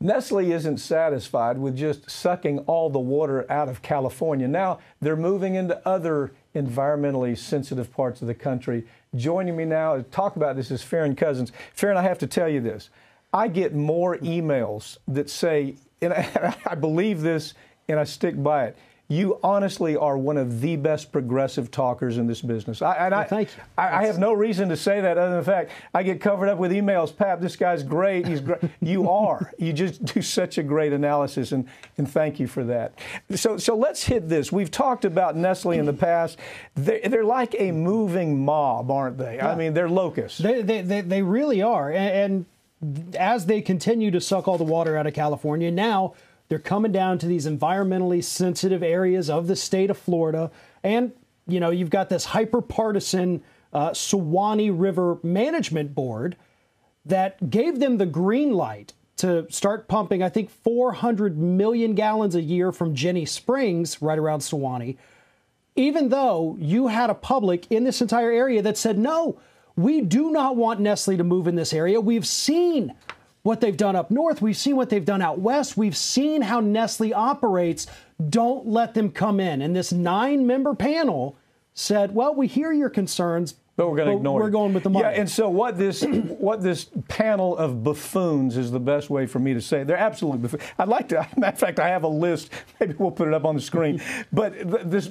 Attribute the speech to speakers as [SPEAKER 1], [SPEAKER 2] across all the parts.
[SPEAKER 1] Nestle isn't satisfied with just sucking all the water out of California. Now they're moving into other environmentally sensitive parts of the country. Joining me now to talk about this is Farron Cousins. Farron, I have to tell you this. I get more emails that say, and I believe this and I stick by it, you honestly are one of the best progressive talkers in this business.
[SPEAKER 2] Thank you.
[SPEAKER 1] I have no reason to say that other than the fact I get covered up with emails. Pap, this guy's great. He's great. You are. You just do such a great analysis, and thank you for that. So let's hit this. We've talked about Nestle in the past. They're like a moving mob, aren't they? Yeah. I mean, they're locusts.
[SPEAKER 2] They really are. And as they continue to suck all the water out of California, now they're coming down to these environmentally sensitive areas of the state of Florida. And, you know, you've got this hyper-partisan Suwannee River Management Board that gave them the green light to start pumping, I think, 400 million gallons a year from Jenny Springs, right around Suwannee, even though you had a public in this entire area that said, no, we do not want Nestle to move in this area. We've seen what they've done up north. We've seen what they've done out west. We've seen how Nestle operates. Don't let them come in. And this 9-member panel said, well, we hear your concerns,
[SPEAKER 1] but we're going to ignore it.
[SPEAKER 2] We're going with the money.
[SPEAKER 1] Yeah, and so what this panel of buffoons is the best way for me to say it. They're absolutely buffoons. I'd like to, matter of fact, I have a list. Maybe we'll put it up on the screen. But this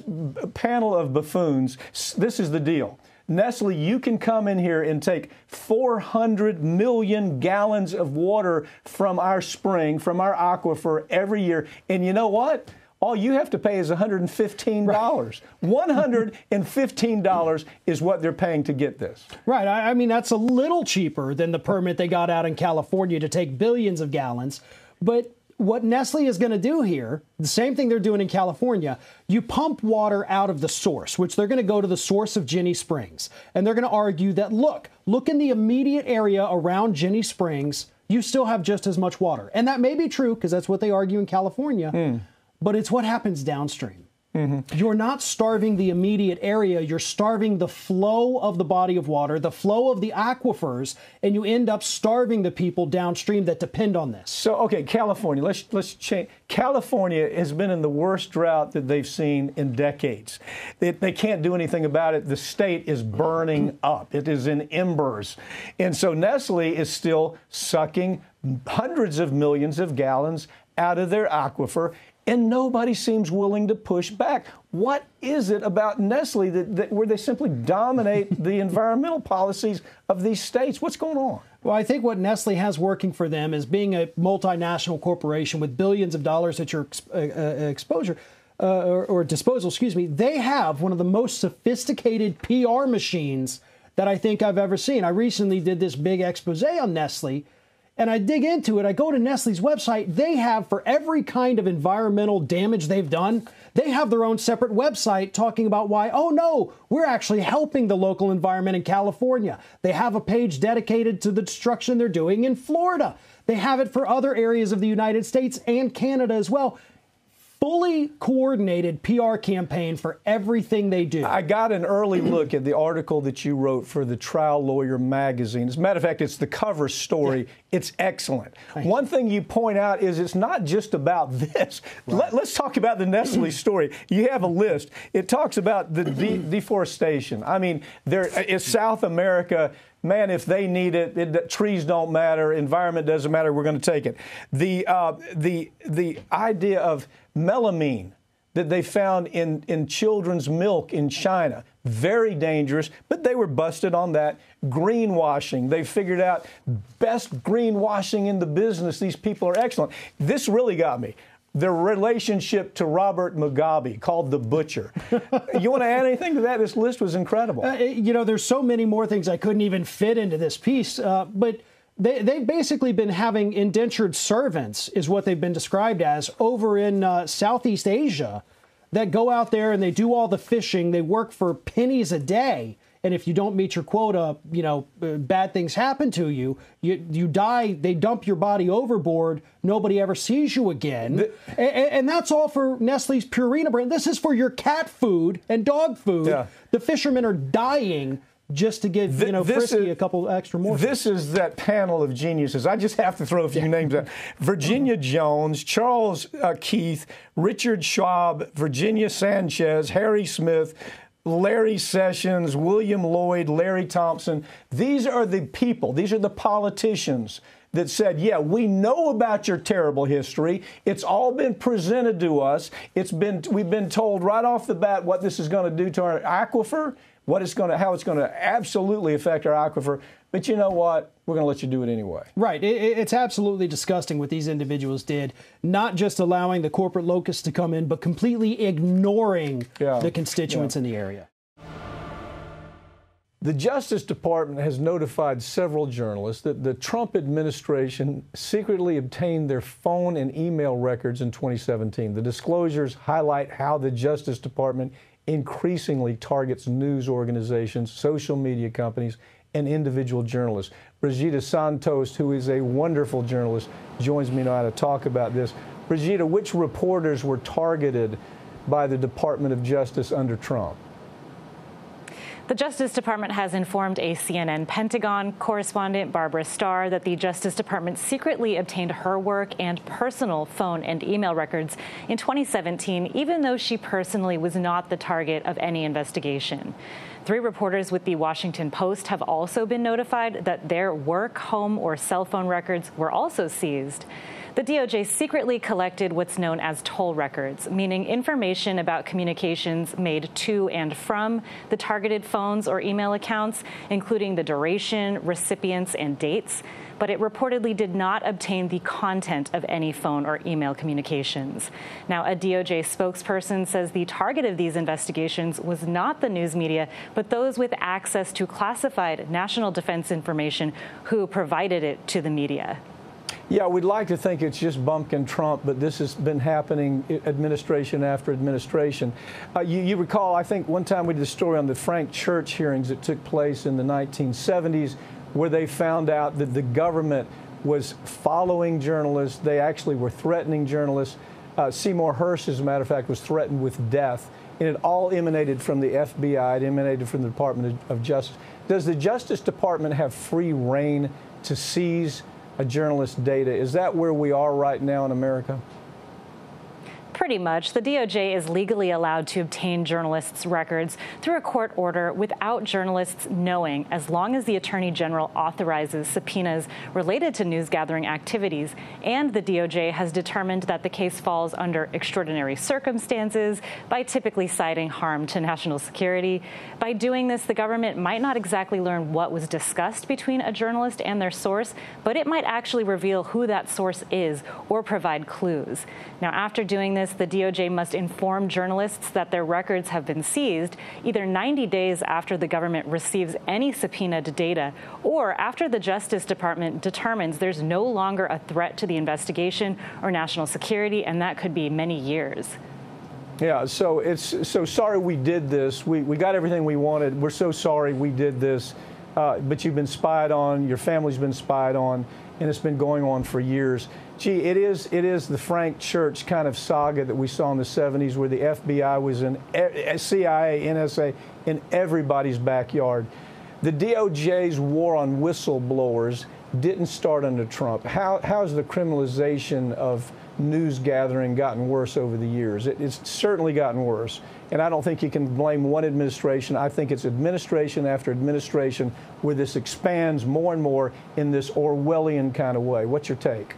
[SPEAKER 1] panel of buffoons, this is the deal. Nestle, you can come in here and take 400 million gallons of water from our spring, from our aquifer every year. And you know what? All you have to pay is $115. Right. $115 is what they're paying to get this.
[SPEAKER 2] Right. I mean, that's a little cheaper than the permit they got out in California to take billions of gallons. But what Nestle is going to do here, the same thing they're doing in California, you pump water out of the source, which they're going to go to the source of Jenny Springs. And they're going to argue that, look in the immediate area around Jenny Springs, you still have just as much water. And that may be true because that's what they argue in California, but it's what happens downstream. Mm-hmm. You're not starving the immediate area. You're starving the flow of the body of water, the flow of the aquifers, and you end up starving the people downstream that depend on this.
[SPEAKER 1] So, okay, California, let's change. California has been in the worst drought that they've seen in decades. They can't do anything about it. The state is burning up. It is in embers. And so Nestle is still sucking hundreds of millions of gallons out of their aquifer, and nobody seems willing to push back. What is it about Nestle that where they simply dominate the environmental policies of these states? What's going on?
[SPEAKER 2] Well, I think what Nestle has working for them is being a multinational corporation with billions of dollars at your exposure or disposal, excuse me. They have one of the most sophisticated PR machines that I think I've ever seen. I recently did this big expose on Nestle. And I dig into it. I go to Nestle's website. They have, for every kind of environmental damage they've done, they have their own separate website talking about why, oh no, we're actually helping the local environment in California. They have a page dedicated to the destruction they're doing in Florida. They have it for other areas of the United States and Canada as well. Fully coordinated PR campaign for everything they do.
[SPEAKER 1] I got an early look at the article that you wrote for the Trial Lawyer magazine. As a matter of fact, it's the cover story. Yeah. It's excellent. One thing you point out is it's not just about this. Right. Let's talk about the Nestle story. You have a list. It talks about the deforestation. I mean, there is South America. Man, if they need it, trees don't matter, environment doesn't matter, we're going to take it. The idea of melamine that they found in children's milk in China, very dangerous, but they were busted on that. Greenwashing, they figured out best greenwashing in the business. These people are excellent. This really got me. Their relationship to Robert Mugabe, called the Butcher. You want to add anything to that? This list was incredible.
[SPEAKER 2] You know, there's so many more things I couldn't even fit into this piece, but they've basically been having indentured servants, is what they've been described as, over in Southeast Asia that go out there and they do all the fishing. They work for pennies a day. And if you don't meet your quota, you know, bad things happen to you. You die. They dump your body overboard. Nobody ever sees you again. And that's all for Nestle's Purina brand. This is for your cat food and dog food. Yeah. The fishermen are dying just to give, Frisky a couple extra more.
[SPEAKER 1] This is that panel of geniuses. I just have to throw a few names out. Virginia Jones, Charles Keith, Richard Schwab, Virginia Sanchez, Harry Smith, Larry Sessions, William Lloyd, Larry Thompson. These are the people, these are the politicians that said, yeah, we know about your terrible history. It's all been presented to us. We've been told right off the bat what this is going to do to our aquifer, how it's going to absolutely affect our aquifer. But you know what? We're going to let you do it anyway.
[SPEAKER 2] Right. It's absolutely disgusting what these individuals did, not just allowing the corporate locusts to come in, but completely ignoring the constituents in the area.
[SPEAKER 1] The Justice Department has notified several journalists that the Trump administration secretly obtained their phone and email records in 2017. The disclosures highlight how the Justice Department increasingly targets news organizations, social media companies, and individual journalists. Brigida Santos, who is a wonderful journalist, joins me now to talk about this. Brigida, which reporters were targeted by the Department of Justice under Trump?
[SPEAKER 3] The Justice Department has informed a CNN Pentagon correspondent, Barbara Starr, that the Justice Department secretly obtained her work and personal phone and email records in 2017, even though she personally was not the target of any investigation. 3 reporters with the Washington Post have also been notified that their work, home, or cell phone records were also seized. The DOJ secretly collected what's known as toll records, meaning information about communications made to and from the targeted phones or email accounts, including the duration, recipients, and dates. But it reportedly did not obtain the content of any phone or email communications. Now, a DOJ spokesperson says the target of these investigations was not the news media, but those with access to classified national defense information who provided it to the media.
[SPEAKER 1] Yeah, we'd like to think it's just bumpkin Trump, but this has been happening administration after administration. You recall, I think one time we did a story on the Frank Church hearings that took place in the 1970s, where they found out that the government was following journalists. They actually were threatening journalists. Seymour Hersh, as a matter of fact, was threatened with death. And it all emanated from the FBI. It emanated from the Department of Justice. Does the Justice Department have free reign to seize a journalist's data? Is that where we are right now in America?
[SPEAKER 3] Pretty much. The DOJ is legally allowed to obtain journalists' records through a court order without journalists knowing, as long as the Attorney General authorizes subpoenas related to news gathering activities. And the DOJ has determined that the case falls under extraordinary circumstances by typically citing harm to national security. By doing this, the government might not exactly learn what was discussed between a journalist and their source, but it might actually reveal who that source is or provide clues. Now, after doing this, the DOJ must inform journalists that their records have been seized either 90 days after the government receives any subpoenaed data or after the Justice Department determines there's no longer a threat to the investigation or national security, and that could be many years.
[SPEAKER 1] Yeah, so sorry we did this. We got everything we wanted. We're so sorry we did this. But you've been spied on, your family's been spied on, and it's been going on for years. Gee, it is the Frank Church kind of saga that we saw in the 70s, where the FBI was in CIA, NSA, in everybody's backyard. The DOJ's war on whistleblowers didn't start under Trump. How's the criminalization of news gathering gotten worse over the years? It's certainly gotten worse. And I don't think you can blame one administration. I think it's administration after administration where this expands more and more in this Orwellian kind of way. What's your take?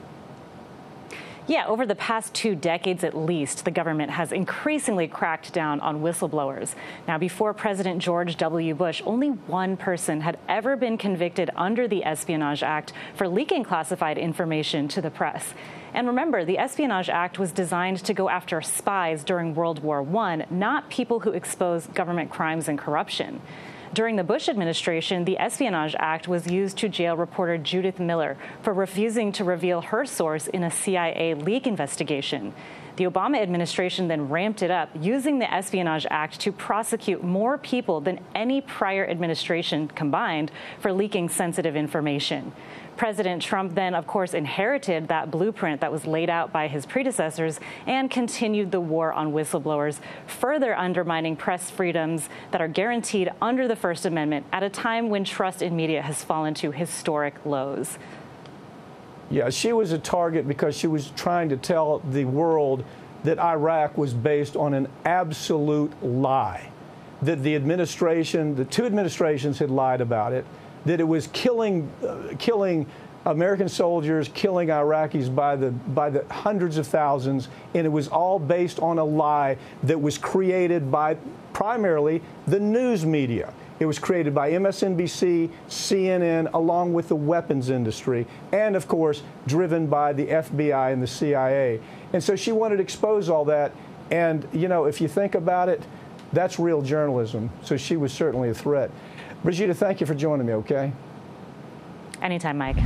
[SPEAKER 3] Yeah, over the past 2 decades at least, the government has increasingly cracked down on whistleblowers. Now, before President George W. Bush, only one person had ever been convicted under the Espionage Act for leaking classified information to the press. And remember, the Espionage Act was designed to go after spies during World War I, not people who expose government crimes and corruption. During the Bush administration, the Espionage Act was used to jail reporter Judith Miller for refusing to reveal her source in a CIA leak investigation. The Obama administration then ramped it up, using the Espionage Act to prosecute more people than any prior administration combined for leaking sensitive information. President Trump then, of course, inherited that blueprint that was laid out by his predecessors and continued the war on whistleblowers, further undermining press freedoms that are guaranteed under the First Amendment at a time when trust in media has fallen to historic lows.
[SPEAKER 1] Yeah, she was a target because she was trying to tell the world that Iraq was based on an absolute lie, that the administration, the two administrations had lied about it, that it was killing American soldiers, killing Iraqis by the hundreds of thousands, and it was all based on a lie that was created by primarily the news media. It was created by MSNBC, CNN, along with the weapons industry, and of course, driven by the FBI and the CIA. And so she wanted to expose all that. And, you know, if you think about it, that's real journalism. So she was certainly a threat. Brigida, thank you for joining me, okay?
[SPEAKER 3] Anytime, Mike.